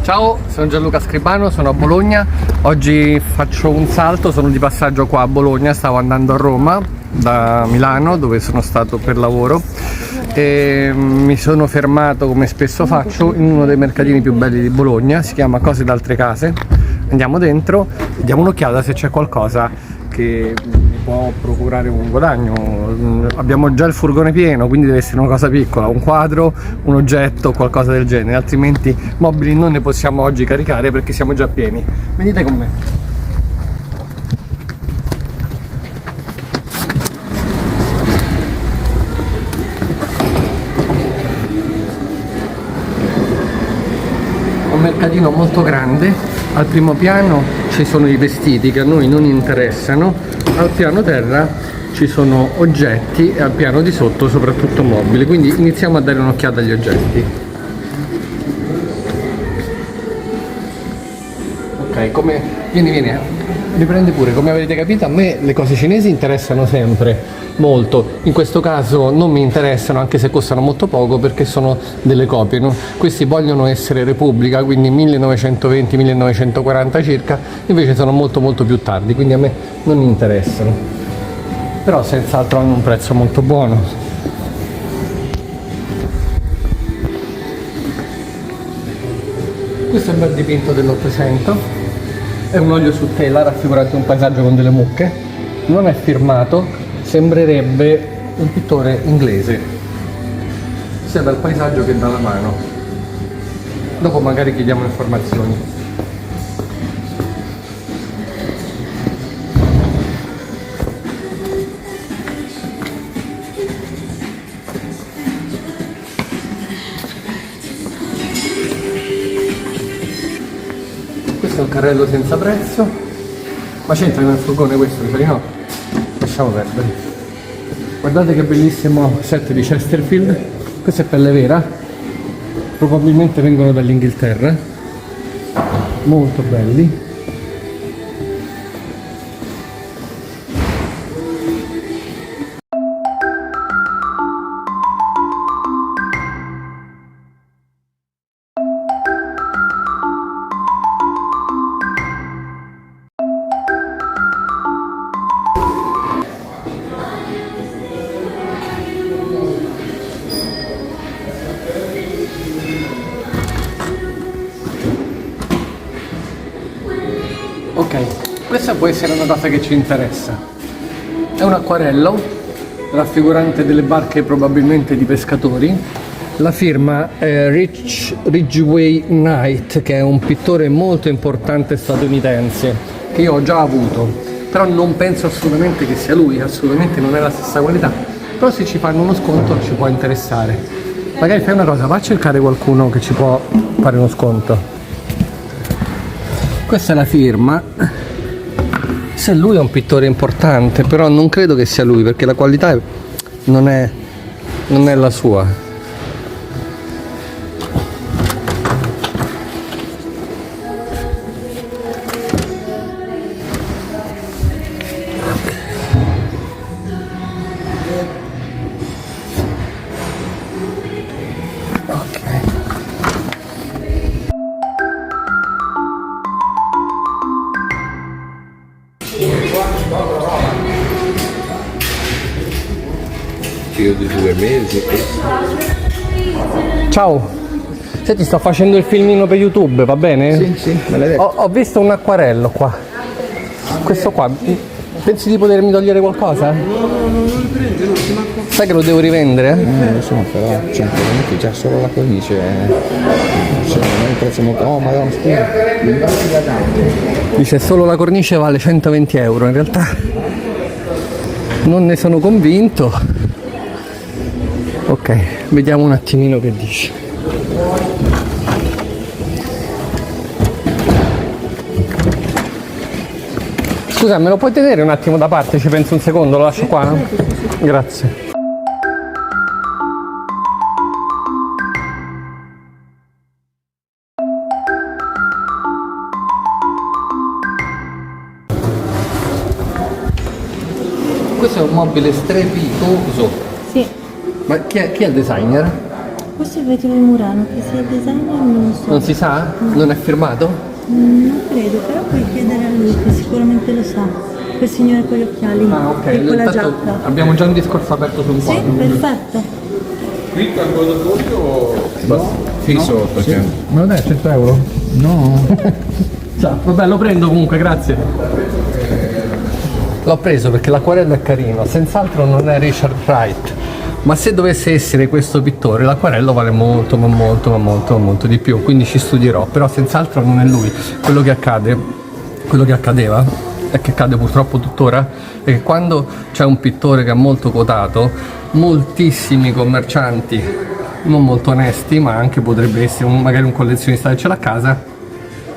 Ciao, sono Gianluca Scribano, sono a Bologna. Oggi faccio un salto, sono di passaggio qua a Bologna, stavo andando a Roma da Milano dove sono stato per lavoro e mi sono fermato, come spesso faccio, in uno dei mercatini più belli di Bologna, si chiama Cose d'Altre Case. Andiamo dentro e diamo un'occhiata se c'è qualcosa che mi può procurare un guadagno. Abbiamo già il furgone pieno, quindi deve essere una cosa piccola, un quadro, un oggetto, qualcosa del genere, altrimenti mobili non ne possiamo oggi caricare perché siamo già pieni. Venite con me. Un mercatino molto grande. Al primo piano ci sono i vestiti che a noi non interessano, al piano terra ci sono oggetti e al piano di sotto soprattutto mobili, quindi iniziamo a dare un'occhiata agli oggetti. Ok, vieni, riprendi pure. Come avete capito, a me le cose cinesi interessano sempre molto. In questo caso non mi interessano, anche se costano molto poco, perché sono delle copie, no? Questi vogliono essere Repubblica, quindi 1920-1940 circa, invece sono molto più tardi, quindi a me non mi interessano. Però senz'altro hanno un prezzo molto buono. Questo è un bel dipinto dell'Ottocento. È un olio su tela raffigurante un paesaggio con delle mucche, non è firmato, sembrerebbe un pittore inglese, sia dal paesaggio che dalla mano. Dopo magari chiediamo informazioni. Questo è un carrello senza prezzo, ma c'entra nel furgone questo? Mi sa di no? Lasciamo perdere. Guardate che bellissimo set di Chesterfield, questa è pelle vera, probabilmente vengono dall'Inghilterra, molto belli. Ok, questa può essere una cosa che ci interessa. È un acquarello raffigurante delle barche probabilmente di pescatori. La firma è Ridgway Knight, che è un pittore molto importante statunitense che io ho già avuto, però non penso assolutamente che sia lui, assolutamente non è la stessa qualità. Però se ci fanno uno sconto ci può interessare. Magari fai una cosa, va a cercare qualcuno che ci può fare uno sconto. Questa è la firma. Se lui è un pittore importante, però non credo che sia lui perché la qualità non è la sua. Io di 2 mesi. Ciao, senti, sto facendo il filmino per YouTube, va bene? Sì, me l'hai detto. Ho visto un acquarello qua. Questo qua, pensi di potermi togliere qualcosa? Sai che lo devo rivendere? Lo so, però 120 già solo la cornice non è un prezzo molto. Oh madonna, scusa. Dice solo la cornice vale 120 euro, in realtà non ne sono convinto. Ok, vediamo un attimino che dice. Scusa, me lo puoi tenere un attimo da parte? Ci penso un secondo, lo lascio qua? Grazie. Questo è un mobile strepitoso. Sì. Ma chi è il designer? questo è il vetro di Murano, che sia designer non lo so. Non si sa? Non è firmato? Non credo, però puoi chiedere a lui che sicuramente lo sa. Quel signore con gli occhiali Ah, ok. e con la Intanto giacca. abbiamo già un discorso aperto sul Sì, quadro. perfetto. Qui qualcosa tutto o Fisso perché... Me lo dai 100 euro? No. Vabbè, lo prendo comunque, grazie. L'ho preso perché l'acquarello è carino, senz'altro non è Richard Wright, ma se dovesse essere questo pittore l'acquarello vale molto, ma molto, ma molto, ma molto di più, quindi ci studierò, però senz'altro non è lui. Quello che accadeva e che accade purtroppo tuttora è che quando c'è un pittore che è molto quotato, moltissimi commercianti non molto onesti, ma anche potrebbe essere magari un collezionista che ce l'ha a casa,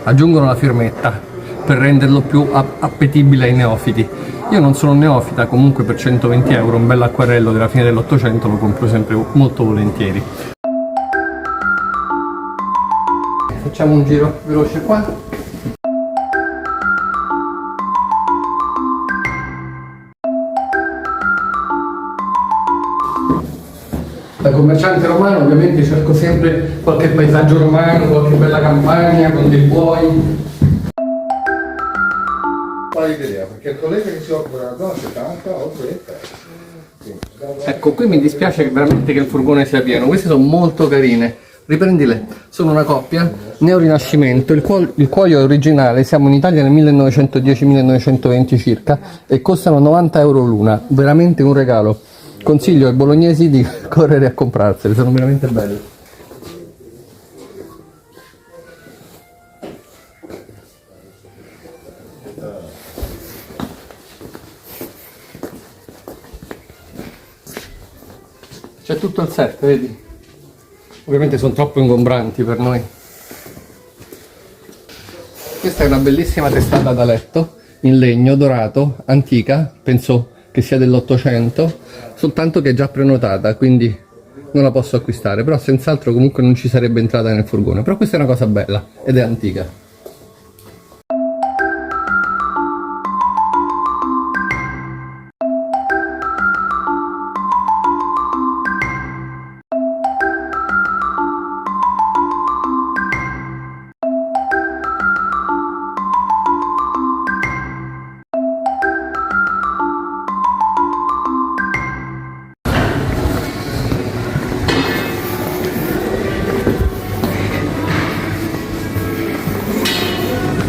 aggiungono la firmetta per renderlo più appetibile ai neofiti. Io non sono un neofita, comunque per 120 euro un bel acquarello della fine dell'Ottocento lo compro sempre molto volentieri. Facciamo un giro veloce qua. Da commerciante romano ovviamente cerco sempre qualche paesaggio romano, qualche bella campagna con dei buoi. fai vedere, perché il collega che si occupa della zona 70 o 30. Ecco, qui mi dispiace veramente che il furgone sia pieno, queste sono molto carine. Riprendile, sono una coppia, Neo-Rinascimento, il cuoio è originale, siamo in Italia nel 1910-1920 circa e costano 90 euro l'una, veramente un regalo. Consiglio ai bolognesi di correre a comprarseli, sono veramente belli. C'è tutto il set, vedi? Ovviamente sono troppo ingombranti per noi. Questa è una bellissima testata da letto in legno dorato, antica, penso che sia dell'800, soltanto che è già prenotata, quindi non la posso acquistare, però senz'altro comunque non ci sarebbe entrata nel furgone. Però questa è una cosa bella ed è antica.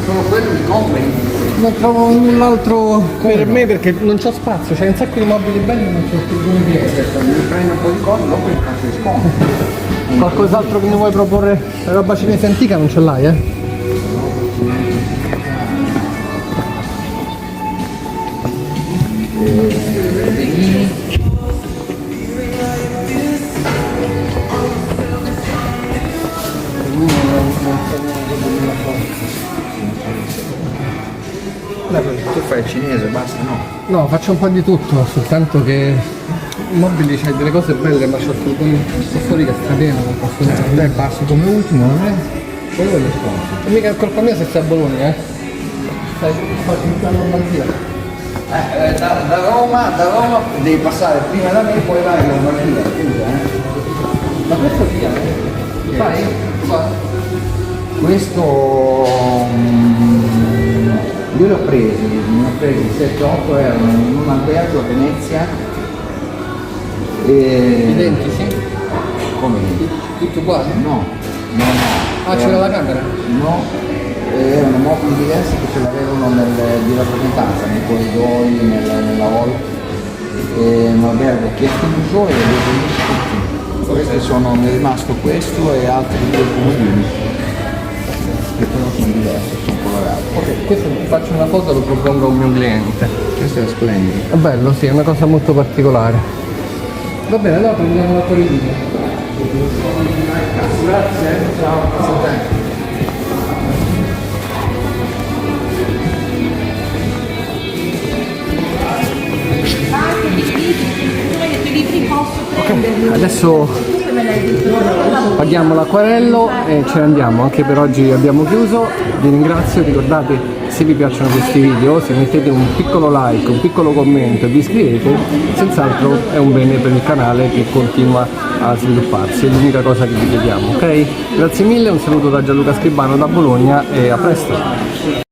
Sono quello di compri. Non trovo null'altro per me perché non c'ho spazio, c'è un sacco di mobili belli e non c'ho più pieno. Mi prendo un po' di cose, dopo mi faccio i sconti. Qualcos'altro che mi vuoi proporre? La roba cinese antica non ce l'hai, eh? Tu fai il cinese, basta, no? No, faccio un po' di tutto, soltanto che i mobili c'hai delle cose belle, ma c'ho il furgone fuori che sta pieno, non posso neanche. Dai, passi come ultimo, non è? Quello è lo sconto. E mica è colpa mia se sei a Bologna, eh? Stai in Lombardia. Da Roma devi passare prima da me e poi vai in Lombardia, scusa, Ma questo chi è? Fai? Qua? Questo io li ho presi 7-8 euro in un albergo a Venezia e... Identici? Come? Tutto uguale? No. Ah, c'era la camera? No, erano mobili diversi che ce l'avevano di rappresentanza, nei corridoi, nella hall. Un albergo che è chiuso e li ho presi tutti. Questi sono, mi è rimasto questo e altri due comodini. Che però sono diversi, sono colorati. Ok, questo ti faccio una foto e lo propongo a un mio cliente. Questo è splendido. È bello, sì, è una cosa molto particolare. Va bene, allora prendiamo la corridina. Grazie, ciao. Adesso paghiamo l'acquarello e ce ne andiamo. Anche per oggi abbiamo chiuso, vi ringrazio, ricordate, se vi piacciono questi video, se mettete un piccolo like, un piccolo commento e vi iscrivete, senz'altro è un bene per il canale che continua a svilupparsi, è l'unica cosa che vi chiediamo, ok? Grazie mille, un saluto da Gianluca Scribano da Bologna e a presto!